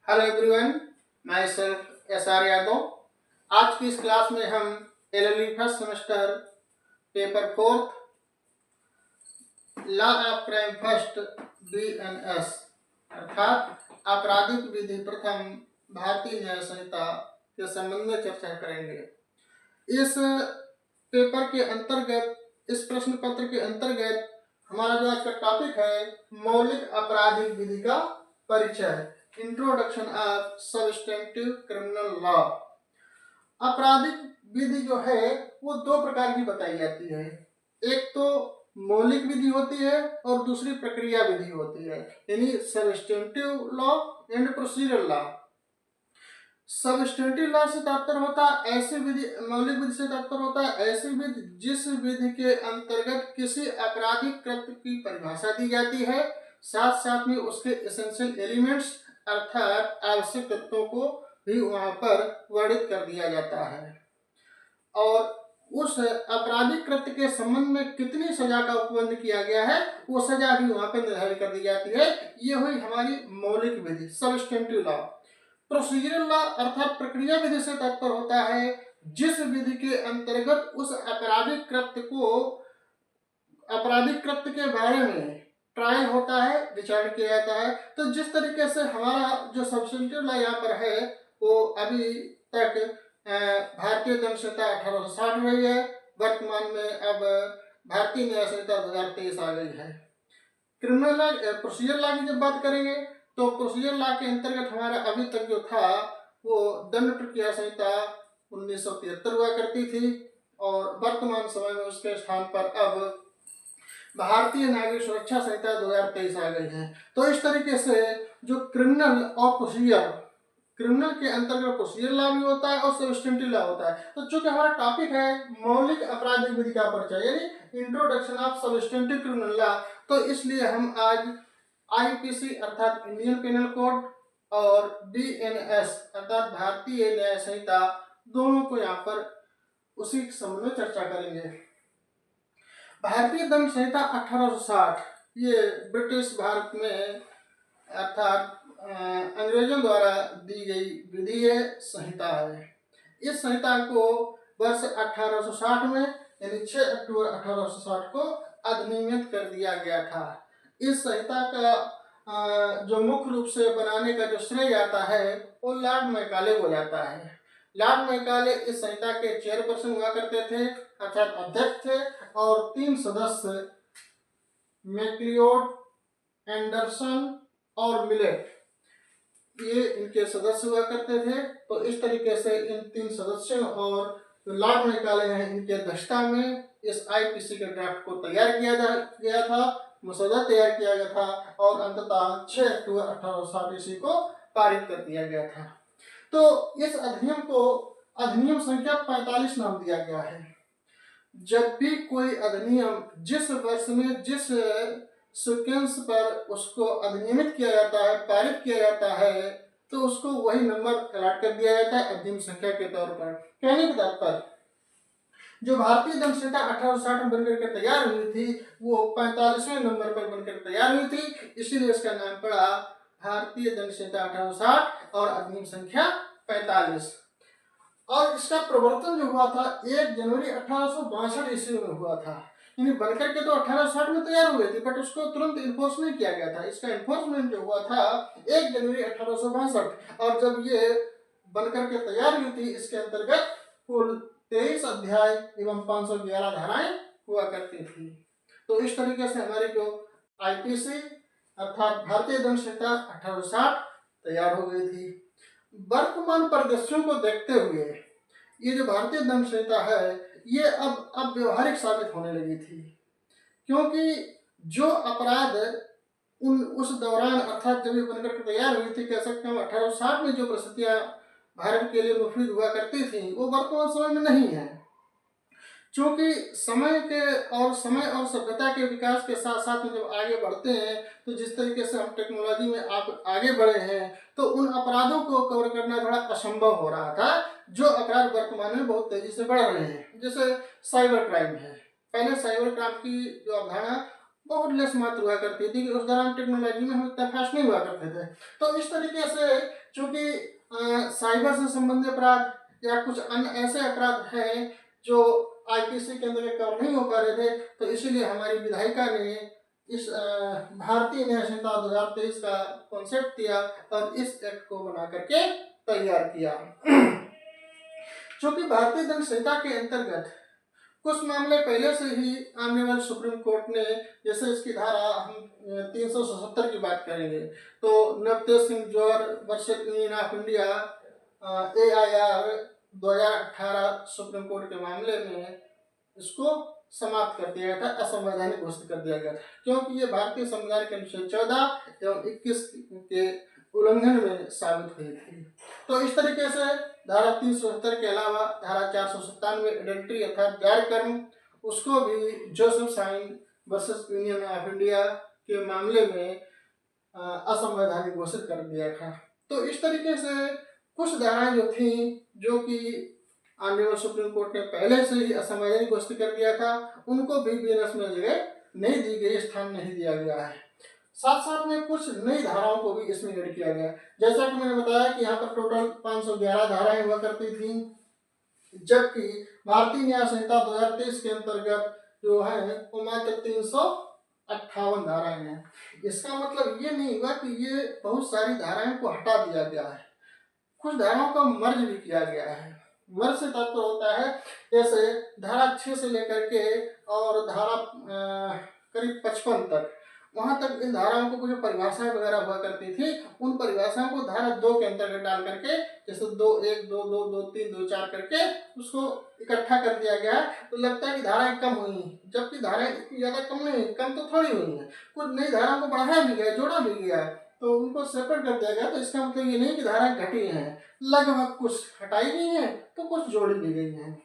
Hello everyone, my self S R Yadav. आज की इस क्लास में हम LLB first semester paper fourth law of crime first BNS अर्थात आपराधिक विधि प्रथम भारतीय न्याय संहिता के संबंध में चर्चा करेंगे। इस पेपर के अंतर्गत, इस प्रश्न पत्र के अंतर्गत हमारा जो आज का टॉपिक है मौलिक आपराधिक विधि का परिचय, इंट्रोडक्शन ऑफ सब्स्टेंटिव क्रिमिनल लॉ। आपराधिक विधि जो है वो दो प्रकार की बताई जाती है। एक तो मौलिक विधि होती है और दूसरी प्रक्रिया विधि होती है, यानी substantive law and procedural law. Substantive law से तात्पर्य होता है ऐसी विधि, मौलिक विधि से तात्पर्य होता है ऐसी विधि जिस विधि के अंतर्गत किसी आपराधिक कृत्य की परिभाषा दी जाती है, साथ साथ में उसके एसेंशियल एलिमेंट्स अर्थात आवश्यक तत्वों को भी वहां पर वर्णित कर दिया जाता है और उस आपराधिक कृत्य के संबंध में कितनी सजा का उपबंध किया गया है वो सजा भी वहां पर निर्धारित कर दी जाती है। ये हुई हमारी मौलिक विधि, सब्स्टेंटिव लॉ। प्रोसीजरल लॉ अर्थात प्रक्रिया विधि से तात्पर्य होता है जिस विधि के अंतर्गत उस आपराधिक कृत्य के बारे में ट्रायल होता है, विचार किया जाता है। तो जिस तरीके से हमारा जो सब्स्टेंटिव लॉ यहाँ पर है वो अभी तक भारतीय दंड संहिता 1860 रही है, वर्तमान में अब भारतीय न्याय संहिता 2023 आ गई है। क्रिमिनल लॉ, प्रोसीजर लॉ की जब बात करेंगे तो प्रोसीजर लॉ के अंतर्गत हमारा अभी तक जो था वो दंड प्रक्रिया संहिता 1973 हुआ करती थी और वर्तमान समय में उसके स्थान पर अब भारतीय नागरिक सुरक्षा संहिता 2023 आ गई है। तो इस तरीके से जो क्रिमिनल और प्रोसीजर, क्रिमिनल के अंतर्गत प्रोसीजर लॉ भी होता है और सब्स्टेंटिव लॉ होता है। तो चूंकि हमारा टॉपिक है मौलिक आपराधिक विधि का परिचय यानी इंट्रोडक्शन ऑफ सब्स्टेंटिव क्रिमिनल लॉ, तो इसलिए हम आज आईपीसी अर्थात इंडियन पेनल कोड और बीएनएस अर्थात भारतीय न्याय संहिता दोनों को यहाँ पर उसी संबंध में चर्चा करेंगे। भारतीय दंड संहिता 1860 ये ब्रिटिश भारत में अर्थात अंग्रेजों द्वारा दी गई विधि है, संहिता है। इस संहिता को वर्ष 1860 में यानी 6 अक्टूबर 1860 को अधिनियमित कर दिया गया था। इस संहिता का जो मुख्य रूप से बनाने का जो श्रेय जाता है वो लॉर्ड मैकाले को जाता है। लॉर्ड मैकाले इस संहिता के चेयरपर्सन हुआ करते थे अर्थात अध्यक्ष थे और 3 सदस्य मैक्लियोड, एंडरसन और मिलेट ये इनके सदस्य हुआ करते थे। तो इस तरीके से इन 3 सदस्यों और लॉर्ड मैकाले हैं इनके अध्यक्षता में इस आईपीसी के ड्राफ्ट को तैयार किया गया था, मसौदा तैयार किया गया था और अंततः 6 अक्टूबर 1860 ईस्वी को पारित कर दिया गया था। तो इस अधिनियम को अधिनियम संख्या 45 नाम दिया गया है। जब भी कोई अधिनियम जिस वर्ष में जिस सीक्वेंस पर उसको अधिनियमित किया जाता है, पारित किया जाता है, तो उसको वही नंबर अलॉट कर दिया जाता है अधिनियम संख्या के तौर पर। कहने के तात्पर्य जो भारतीय दंड संहिता 1860 में बनकर के तैयार हुई थी वो 45वें नंबर पर बनकर तैयार हुई थी, इसीलिए इसका नाम पड़ा भारतीय दंड संहिता 1860 और अधिनियम संख्या 45। और इसका प्रवर्तन जो हुआ था 1 जनवरी 1862 ईस्वी में हुआ था, यानी बनकर के तो 1860 में तैयार हुए थे बट उसको तुरंत इन्फोर्स नहीं किया गया था। इसका इन्फोर्समेंट जो हुआ था 1 जनवरी 1862 और जब ये बनकर के तैयार हुई थी इसके अंतर्गत कुल 23 अध्याय एवं 511 धाराएं हुआ करती थी। तो इस तरीके से हमारी जो आईपीसी अर्थात भारतीय दंड संहिता 1860 तैयार हो गई थी। वर्तमान परिदृश्यों को देखते हुए ये जो भारतीय दंड संहिता है ये अब व्यवहारिक साबित होने लगी थी, क्योंकि जो अपराध उस दौरान अर्थात जब ये बनकर तैयार हुई थी, कह सकते हैं 1860 में जो परिस्थितियां भारत के लिए मुफीद हुआ करती थी वो वर्तमान समय में नहीं है। क्योंकि समय और सभ्यता के विकास के साथ साथ में जब आगे बढ़ते हैं तो जिस तरीके से हम टेक्नोलॉजी में आगे बढ़े हैं तो उन अपराधों को कवर करना थोड़ा असंभव हो रहा था जो अपराध वर्तमान में बहुत तेजी से बढ़ रहे हैं। जैसे साइबर क्राइम है, पहले साइबर क्राइम की जो अवधारणा बहुत लेस मात्र हुआ करती थी कि उस दौरान टेक्नोलॉजी में हम इतना फास्ट नहीं हुआ करते थे। तो इस तरीके से चूंकि साइबर से संबंधित अपराध या कुछ अन्य ऐसे अपराध हैं जो आईपीसी के अंदर कवर नहीं हो पा रहे थे, तो इसीलिए हमारी विधायिका ने इस भारतीय न्याय संहिता 2023 का कॉन्सेप्ट दिया और इस एक्ट को बना करके तैयार किया। चूंकि भारतीय दंड संहिता के अंतर्गत कुछ मामले पहले से ही आने वाले सुप्रीम कोर्ट ने, जैसे इसकी धारा हम 377 की बात करेंगे तो Navtej Singh Johar versus Union of India AIR 2018 Supreme Court के मामले में इसको समाप्त कर दिया गया था, असंवैधानिक घोषित कर दिया गया था, क्योंकि ये भारतीय संविधान के अनुच्छेद 14 एवं 21 के उल्लंघन में साबित हुई थी। तो इस तरीके से धारा 370 के अलावा धारा 497 एडल्ट्री अर्थात गैर कर्म, उसको भी Joseph Shine versus Union of India के मामले में असंवैधानिक घोषित कर दिया था। तो इस तरीके से कुछ धाराएं जो थी जो कि ऑनरेबल सुप्रीम कोर्ट ने पहले से ही असंवैधानिक घोषित कर दिया था, उनको भी बीएनएस में जगह नहीं दी गई, स्थान नहीं दिया गया है। साथ साथ में कुछ नई धाराओं को भी इसमें ऐड किया गया, जैसा कि मैंने बताया कि यहाँ पर टोटल 511 धाराएं हुआ करती थी, जबकि भारतीय न्याय संहिता 2023 के अंतर्गत जो है वो मात्र 358 धाराएं हैं। इसका मतलब ये नहीं हुआ कि ये बहुत सारी धाराएं को हटा दिया गया है, कुछ धाराओं का मर्ज भी किया गया है। मर्ज से तात्पर्य होता है जैसे धारा 6 से लेकर के और धारा करीब 55 तक, वहां तक इन धाराओं को जो परिभाषाएं वगैरह हुआ करती थी, उन परिभाषाओं को धारा 2 के अंतर्गत डाल करके, जैसे 2(1), 2(2), 2(3), 2(4) करके उसको इकट्ठा कर दिया गया है। तो लगता है कि धाराएं कम हुई, जबकि धाराएं इतनी ज्यादा कम नहीं, कम तो थोड़ी हुई है, कुछ नई धाराओं को बढ़ाया भी गया, जोड़ा भी गया, तो उनको सेपरेट कर दिया गया। तो इसका मतलब ये नहीं कि धाराएं घटी हैं, लगभग कुछ हटाई गई हैं तो कुछ जोड़ी भी गई हैं।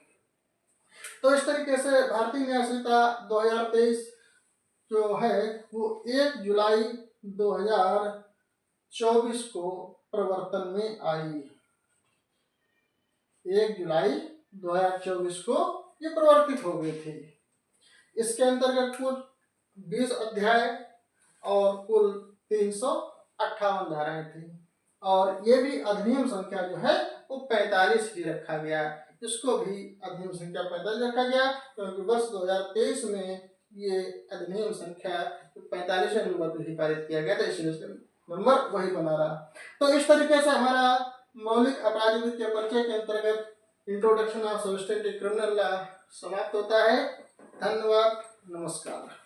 तो इस तरीके से भारतीय न्याय संहिता 2023 जो है वो 1 जुलाई 2024 को प्रवर्तन में आई। 1 जुलाई 2024 को ये प्रवर्तित हो गई थी। इसके अंतर्गत कुल 20 अध्याय और कुल 358 धाराएं थी, और ये भी अधिनियम संख्या जो है वो 45 ही रखा गया। इसको भी अधिनियम संख्या 45 रखा गया क्योंकि वर्ष 2023 में ये अधिनियम संख्या 45वें नंबर पर ही पारित किया गया था, इसलिए इसका नंबर वही बना रहा। तो इस तरीके से हमारा मौलिक अपराध विधि के परिचय के अंतर्गत introduction of substantive criminal law समाप्त होता है। धन्यवाद, नमस्कार।